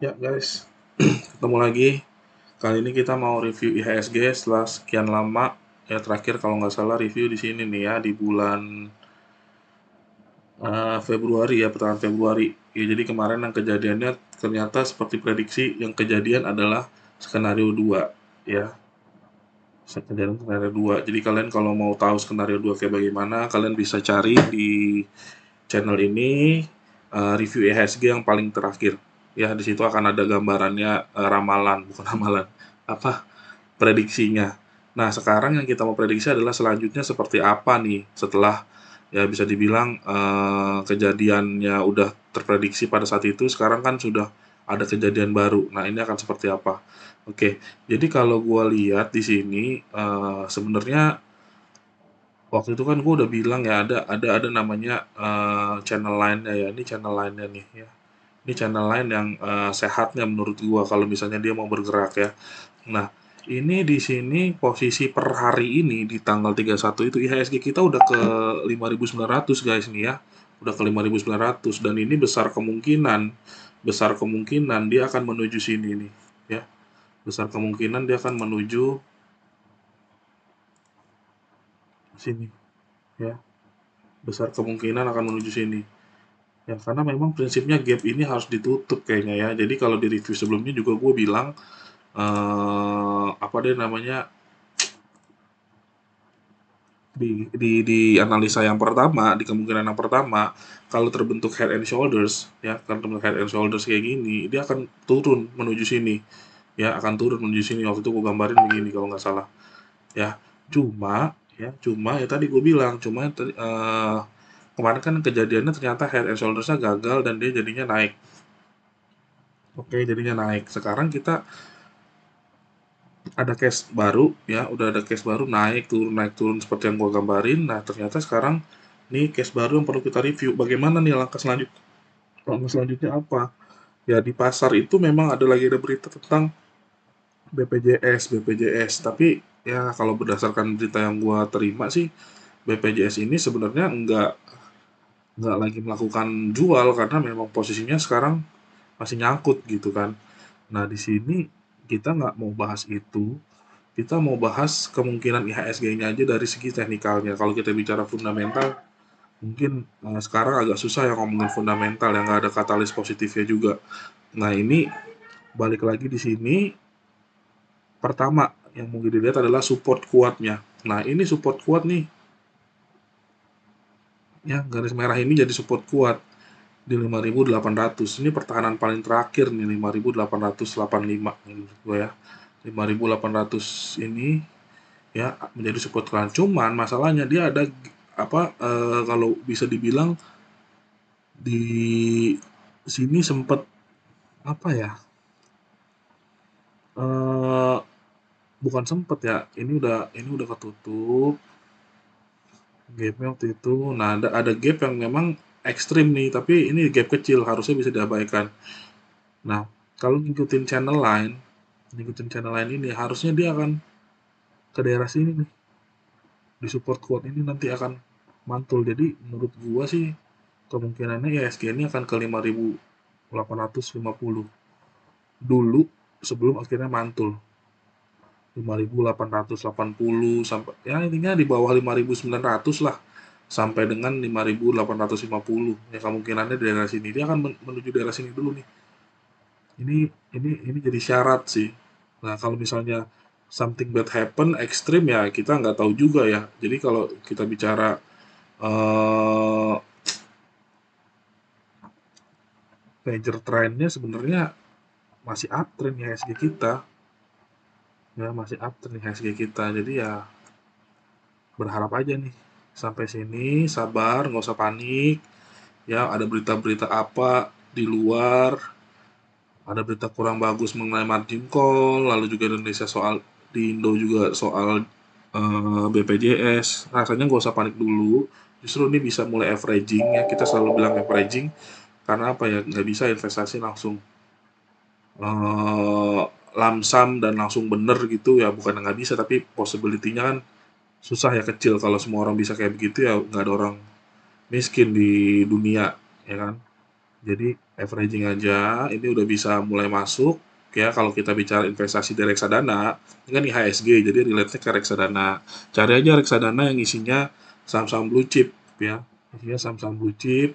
Ya guys, ketemu lagi. Kali ini kita mau review IHSG setelah sekian lama. Ya terakhir kalau nggak salah review di sini nih ya di bulan Februari ya, pertengahan Februari. Ya jadi kemarin yang kejadiannya ternyata seperti prediksi yang kejadian adalah skenario 2 ya. Skenario 2. Jadi kalian kalau mau tahu skenario 2 kayak bagaimana, kalian bisa cari di channel ini review IHSG yang paling terakhir. Ya, di situ akan ada gambarannya ramalan, bukan ramalan. Apa? Prediksinya. Nah, sekarang yang kita mau prediksi adalah selanjutnya seperti apa nih setelah ya bisa dibilang kejadiannya udah terprediksi pada saat itu, sekarang kan sudah ada kejadian baru. Nah, ini akan seperti apa? Oke, jadi kalau gua lihat di sini sebenarnya waktu itu kan gue udah bilang ya ada namanya channel line-nya ya. Ini channel line-nya nih ya. Ini channel line yang sehatnya menurut gua kalau misalnya dia mau bergerak ya. Nah, ini di sini posisi per hari ini di tanggal 31 itu IHSG kita udah ke 5.900 guys nih ya. Udah ke 5.900 dan ini besar kemungkinan dia akan menuju sini nih ya. Besar kemungkinan dia akan menuju sini ya. Besar kemungkinan akan menuju sini. Ya, karena memang prinsipnya gap ini harus ditutup kayaknya ya. Jadi kalau di review sebelumnya juga gue bilang apa deh namanya di analisa yang pertama, di kemungkinan yang pertama, kalau terbentuk head and shoulders ya, kalau terbentuk head and shoulders kayak gini, dia akan turun menuju sini. Ya, akan turun menuju sini. Waktu itu gue gambarin begini kalau nggak salah. Ya, cuma ya tadi gue bilang, kemarin kan kejadiannya ternyata head and shoulders-nya gagal dan dia jadinya naik. Oke, jadinya naik. Sekarang kita ada case baru ya, udah ada case baru naik turun seperti yang gua gambarin. Nah, ternyata sekarang nih case baru yang perlu kita review. Bagaimana nih langkah selanjutnya apa? Ya di pasar itu memang ada berita tentang BPJS. Tapi ya kalau berdasarkan berita yang gua terima sih, BPJS ini sebenarnya nggak lagi melakukan jual karena memang posisinya sekarang masih nyangkut gitu kan. Nah, di sini kita nggak mau bahas itu, kita mau bahas kemungkinan IHSG-nya aja dari segi teknikalnya. Kalau kita bicara fundamental, mungkin sekarang agak susah ya ngomongin fundamental yang nggak ada katalis positifnya juga. Nah, ini balik lagi di sini, pertama yang mau dilihat adalah support kuatnya. Nah, ini support kuat nih, ya garis merah ini jadi support kuat di 5.800. Ini pertahanan paling terakhir nih 5.885 menurut gue ya. 5.800 ini ya menjadi support klan. Cuman masalahnya dia ada apa kalau bisa dibilang di sini sempat apa ya? eh Bukan sempet ya. Ini udah ketutup gapnya waktu itu. Nah, ada gap yang memang ekstrim nih, tapi ini gap kecil harusnya bisa diabaikan. Nah, kalau ngikutin channel line ini harusnya dia akan ke daerah sini nih. Di support quote ini nanti akan mantul. Jadi menurut gua sih kemungkinannya IHSG ini akan ke 5.850 dulu sebelum akhirnya mantul 5.880 sampai ya intinya di bawah 5.900 lah sampai dengan 5.850 ya kemungkinannya di daerah sini dia akan menuju daerah sini dulu nih. Ini jadi syarat sih. Nah, kalau misalnya something bad happen ekstrim ya kita nggak tahu juga ya. Jadi kalau kita bicara eh major trendnya sebenarnya masih uptrend ya HSG kita. Ya, masih uptrend nih HSG kita. Jadi ya berharap aja nih. Sampai sini sabar, nggak usah panik. Ya, ada berita-berita apa di luar, ada berita kurang bagus mengenai margin call, lalu juga Indonesia soal di Indo juga soal BPJS. Rasanya nggak usah panik dulu. Justru ini bisa mulai averaging ya. Kita selalu bilang averaging karena apa ya? Nggak bisa investasi langsung eh lamsam dan langsung bener gitu ya. Bukan nggak bisa, tapi possibility-nya kan susah ya kecil. Kalau semua orang bisa kayak begitu ya nggak ada orang miskin di dunia ya kan. Jadi averaging aja, ini udah bisa mulai masuk ya. Kalau kita bicara investasi di reksadana, ini kan IHSG, jadi relate-nya ke reksadana. Cari aja reksadana yang isinya saham-saham blue chip ya, isinya saham-saham blue chip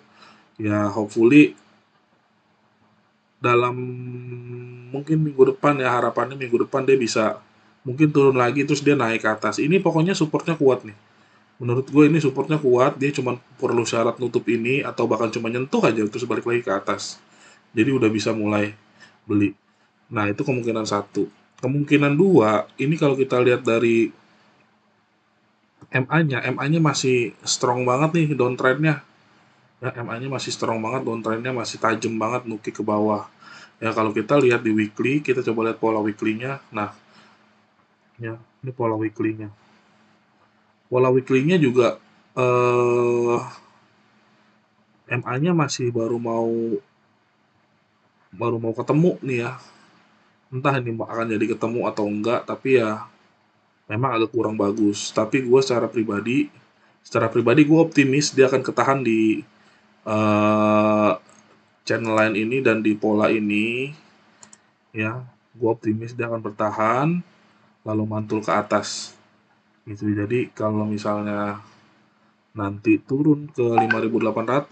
ya. Hopefully dalam mungkin minggu depan ya, harapannya minggu depan dia bisa mungkin turun lagi terus dia naik ke atas. Ini pokoknya supportnya kuat nih. Menurut gue ini supportnya kuat, dia cuma perlu syarat nutup ini atau bahkan cuma nyentuh aja terus balik lagi ke atas. Jadi udah bisa mulai beli. Nah, itu kemungkinan satu. Kemungkinan dua, ini kalau kita lihat dari MA-nya, MA-nya masih strong banget nih downtrend-nya. Ya, MA-nya masih strong banget, downtrend-nya masih tajam banget nuki ke bawah. Ya, kalau kita lihat di weekly, kita coba lihat pola weekly-nya. Nah, ya, ini pola weekly-nya. Pola weekly-nya juga MA-nya masih baru mau ketemu nih ya. Entah ini akan jadi ketemu atau enggak, tapi ya memang agak kurang bagus. Tapi gue secara pribadi gue optimis dia akan ketahan di eh, channel line ini dan di pola ini ya. Gue optimis dia akan bertahan lalu mantul ke atas gitu. Jadi kalau misalnya nanti turun ke 5.800,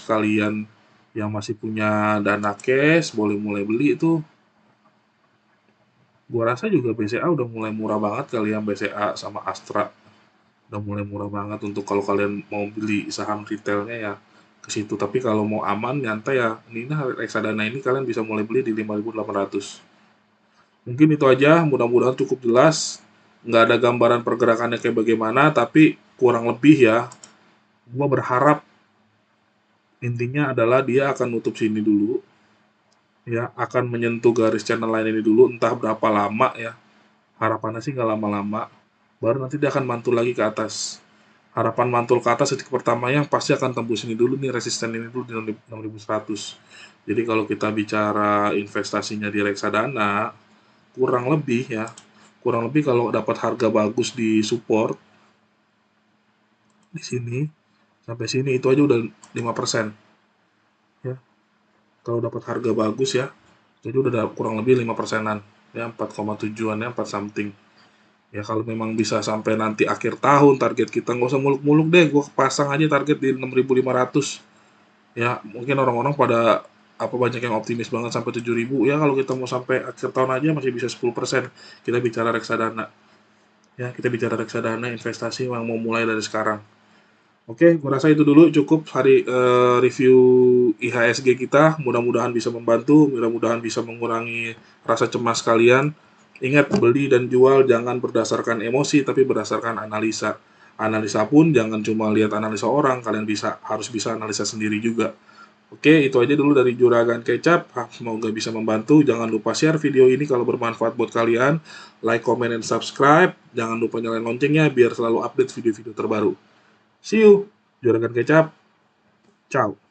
kalian yang masih punya dana cash boleh mulai beli itu. Gua rasa juga BCA udah mulai murah banget kali ya, BCA sama Astra udah mulai murah banget untuk kalau kalian mau beli saham retailnya ya ke situ. Tapi kalau mau aman nyantai ya, ini nah reksadana ini kalian bisa mulai beli di 5.800. Mungkin itu aja, mudah-mudahan cukup jelas. Nggak ada gambaran pergerakannya kayak bagaimana, tapi kurang lebih ya, gua berharap intinya adalah dia akan nutup sini dulu, ya, akan menyentuh garis channel line ini dulu, entah berapa lama ya. Harapannya sih nggak lama-lama, baru nanti dia akan mantul lagi ke atas. Harapan mantul ke atas titik pertamanya pasti akan tembus ini dulu nih, resisten ini dulu di 6.100. Jadi kalau kita bicara investasinya di reksadana, kurang lebih ya, kurang lebih kalau dapat harga bagus di support di sini sampai sini itu aja udah 5% ya. Kalau dapat harga bagus ya, jadi udah kurang lebih 5%-an ya, 4,7-an ya, 4 something. Ya kalau memang bisa sampai nanti akhir tahun target kita nggak usah muluk-muluk deh, gue pasang aja target di 6.500. Ya mungkin orang-orang pada apa banyak yang optimis banget sampai 7.000 ya. Kalau kita mau sampai akhir tahun aja masih bisa 10%. Kita bicara reksadana ya, kita bicara reksadana investasi yang mau mulai dari sekarang. Oke, gue rasa itu dulu cukup hari review IHSG kita. Mudah-mudahan bisa membantu, mudah-mudahan bisa mengurangi rasa cemas kalian. Ingat, beli dan jual jangan berdasarkan emosi, tapi berdasarkan analisa. Analisa pun jangan cuma lihat analisa orang, kalian harus bisa analisa sendiri juga. Oke, itu aja dulu dari Juragan Kecap. Semoga bisa membantu. Jangan lupa share video ini kalau bermanfaat buat kalian. Like, comment, dan subscribe. Jangan lupa nyalain loncengnya biar selalu update video-video terbaru. See you, Juragan Kecap. Ciao.